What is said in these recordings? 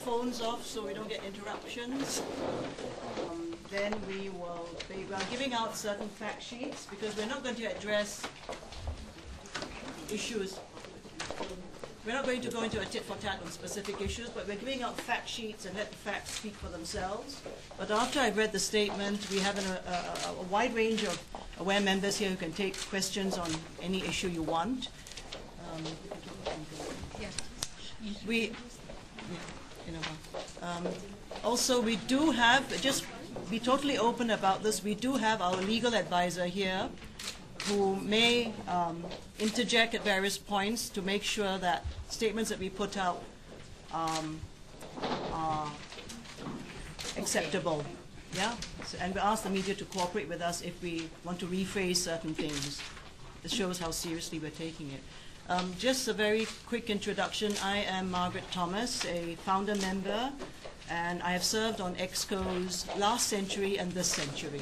phones off so we don't get interruptions. Then we are giving out certain fact sheets because we're not going to address issues. We're not going to go into a tit-for-tat on specific issues, but we're giving out fact sheets and let the facts speak for themselves. But after I've read the statement, we have a wide range of aware members here who can take questions on any issue you want. Also, we do have, just be totally open about this, we do have our legal advisor here who may interject at various points to make sure that statements that we put out are acceptable. Yeah? So, and we ask the media to cooperate with us if we want to rephrase certain things. This shows how seriously we're taking it. Just a very quick introduction. I am Margaret Thomas, a founder member, and I have served on EXCO's last century and this century.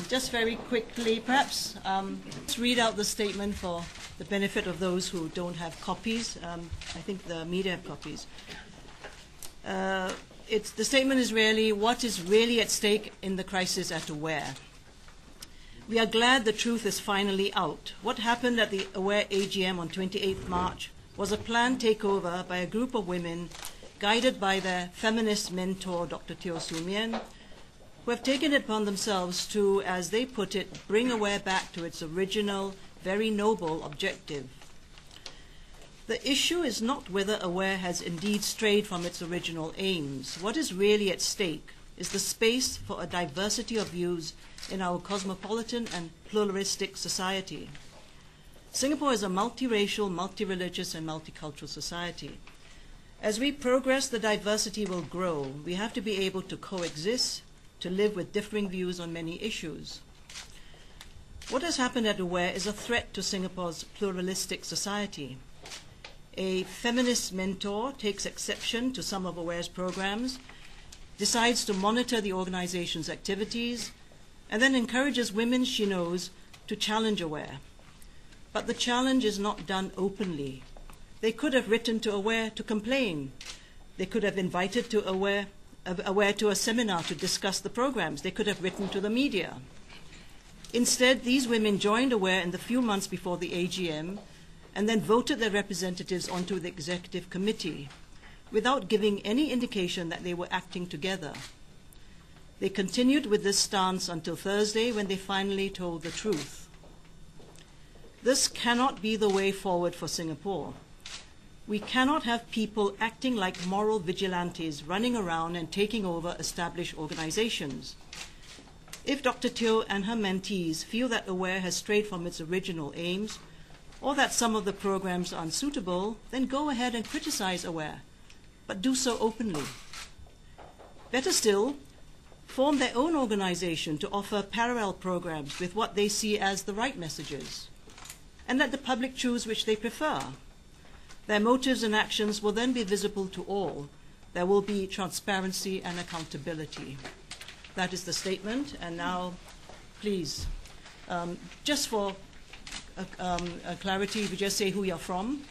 Just very quickly, perhaps let's read out the statement for the benefit of those who don't have copies. I think the media have copies. The statement is really what is really at stake in the crisis at AWARE. We are glad the truth is finally out. What happened at the AWARE AGM on 28th March was a planned takeover by a group of women guided by their feminist mentor, Dr. Teo Soo Mien, who have taken it upon themselves to, as they put it, bring AWARE back to its original, very noble objective. The issue is not whether AWARE has indeed strayed from its original aims. What is really at stake is the space for a diversity of views in our cosmopolitan and pluralistic society. Singapore is a multiracial, multireligious, and multicultural society. As we progress, the diversity will grow. We have to be able to coexist, to live with differing views on many issues. What has happened at AWARE is a threat to Singapore's pluralistic society. A feminist mentor takes exception to some of AWARE's programs, decides to monitor the organization's activities, and then encourages women she knows to challenge AWARE. But the challenge is not done openly. They could have written to AWARE to complain. They could have invited to AWARE to a seminar to discuss the programs. They could have written to the media. Instead, these women joined AWARE in the few months before the AGM and then voted their representatives onto the executive committee without giving any indication that they were acting together. They continued with this stance until Thursday when they finally told the truth. This cannot be the way forward for Singapore. We cannot have people acting like moral vigilantes running around and taking over established organizations. If Dr. Teo and her mentees feel that AWARE has strayed from its original aims or that some of the programs are unsuitable, then go ahead and criticize AWARE, but do so openly. Better still, form their own organization to offer parallel programs with what they see as the right messages, and let the public choose which they prefer. Their motives and actions will then be visible to all. There will be transparency and accountability. That is the statement. And now, please, just for clarity, if you just say who you're from.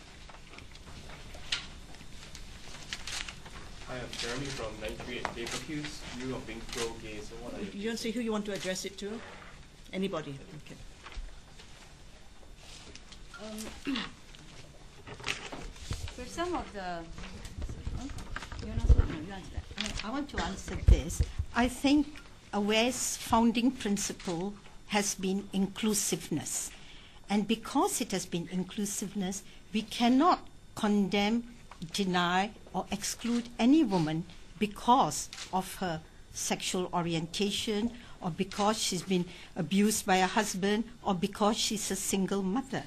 Hi, I'm Jeremy from 938 Paper Cues. You are being pro-gay, so what are you? You don't say who you want to address it to? Anybody? Okay. For some of the, I want to answer this. I think AWARE's founding principle has been inclusiveness. And because it has been inclusiveness, we cannot condemn, deny, or exclude any woman because of her sexual orientation, or because she's been abused by a husband, or because she's a single mother.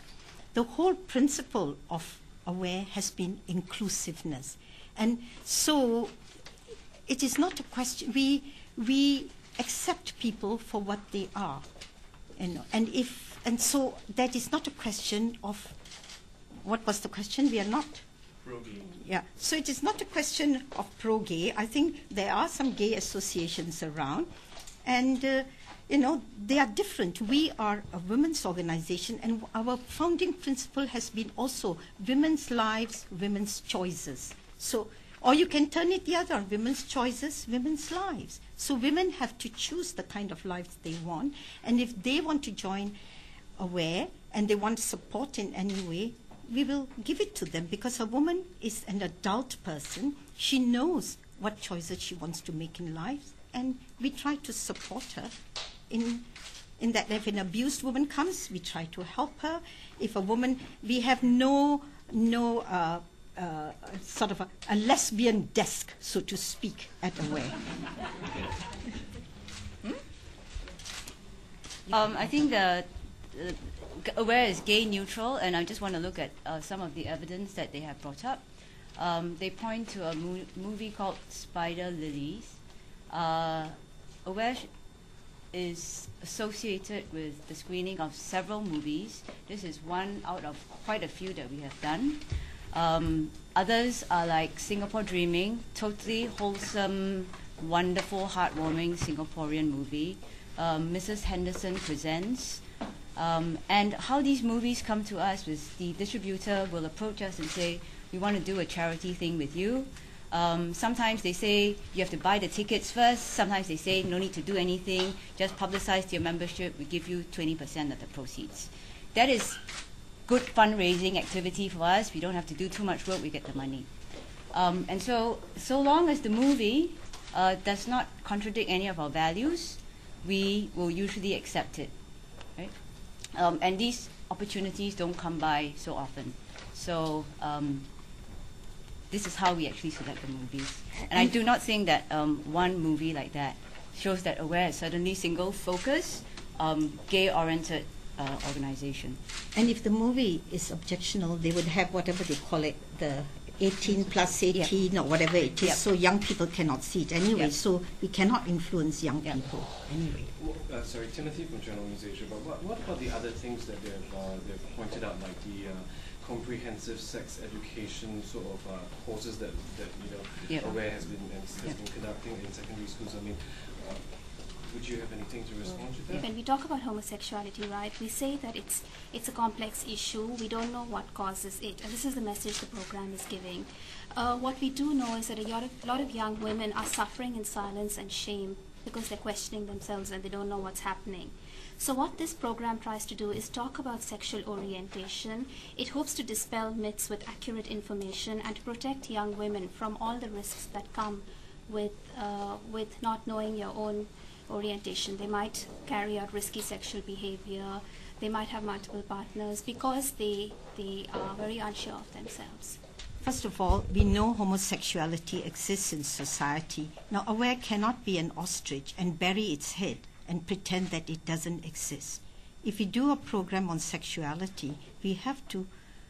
The whole principle of AWARE has been inclusiveness. And so it is not a question, we accept people for what they are. And so that is not a question of, what was the question? We are not Pro-gay. Yeah, so it is not a question of pro-gay. I think there are some gay associations around, and they are different. We are a women's organization, and our founding principle has been also women's lives, women's choices. So, or you can turn it the other, women's choices, women's lives. So women have to choose the kind of lives they want, and if they want to join AWARE and they want support in any way, we will give it to them, because a woman is an adult person. She knows what choices she wants to make in life, and we try to support her in that. If an abused woman comes, we try to help her. If a woman, we have no sort of a lesbian desk, so to speak, at AWARE. I think AWARE is gay neutral, and I just want to look at some of the evidence that they have brought up. They point to a movie called Spider Lilies. AWARE is associated with the screening of several movies. This is one out of quite a few that we have done. Others are like Singapore Dreaming, totally wholesome, wonderful, heartwarming Singaporean movie. Mrs. Henderson Presents. And how these movies come to us is the distributor will approach us and say, we want to do a charity thing with you. Sometimes they say you have to buy the tickets first. Sometimes they say no need to do anything, just publicize your membership, we give you 20% of the proceeds. That is good fundraising activity for us. We don't have to do too much work, we get the money. And so long as the movie does not contradict any of our values, we will usually accept it. Right? And these opportunities don't come by so often. So this is how we actually select the movies. And I do not think that one movie like that shows that AWARE is suddenly single-focused, gay-oriented organization. And if the movie is objectionable, they would have whatever they call it, the 18 plus 18 or whatever it is, so young people cannot see it anyway, so we cannot influence young people anyway. Well, sorry, Timothy from Journal News Asia, but what about the other things that they've pointed out, like the comprehensive sex education sort of courses that AWARE has been conducting in secondary schools? I mean, would you have anything to respond to that? When we talk about homosexuality, right, we say that it's a complex issue. We don't know what causes it, and this is the message the program is giving. What we do know is that a lot of young women are suffering in silence and shame because they're questioning themselves and they don't know what's happening. So what this program tries to do is talk about sexual orientation. It hopes to dispel myths with accurate information and to protect young women from all the risks that come with not knowing your own orientation. They might carry out risky sexual behavior. They might have multiple partners because they are very unsure of themselves. First of all, we know homosexuality exists in society. Now, AWARE cannot be an ostrich and bury its head and pretend that it doesn't exist. If we do a program on sexuality, we have to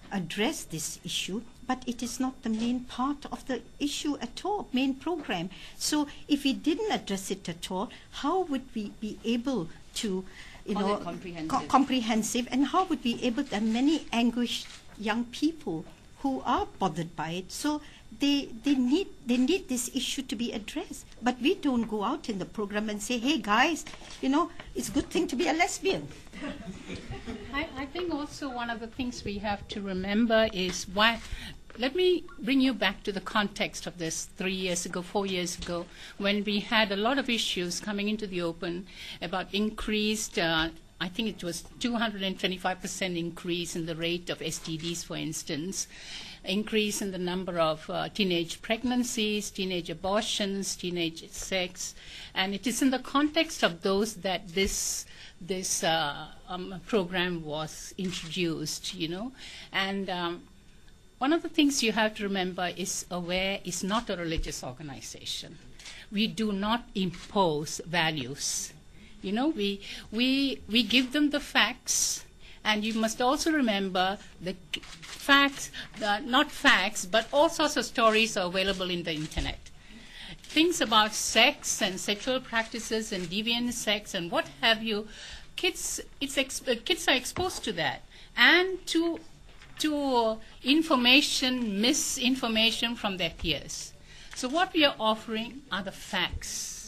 address this issue, but it is not the main part of the issue at all, main program. So if we didn't address it at all, how would we be able to, comprehensive, and how would we be able to, there are many anguished young people who are bothered by it. So they need this issue to be addressed. But we don't go out in the program and say, hey guys, it's a good thing to be a lesbian. I think also one of the things we have to remember is why. Let me bring you back to the context of this 3 years ago, 4 years ago, when we had a lot of issues coming into the open about increased, I think it was 225% increase in the rate of STDs, for instance, increase in the number of teenage pregnancies, teenage abortions, teenage sex. And it is in the context of those that this program was introduced, And one of the things you have to remember is AWARE is not a religious organization. We do not impose values. We give them the facts, and you must also remember the facts, not facts, but all sorts of stories are available in the internet. Things about sex and sexual practices and deviant sex and what have you, kids are exposed to that, and to information, misinformation from their peers. So what we are offering are the facts.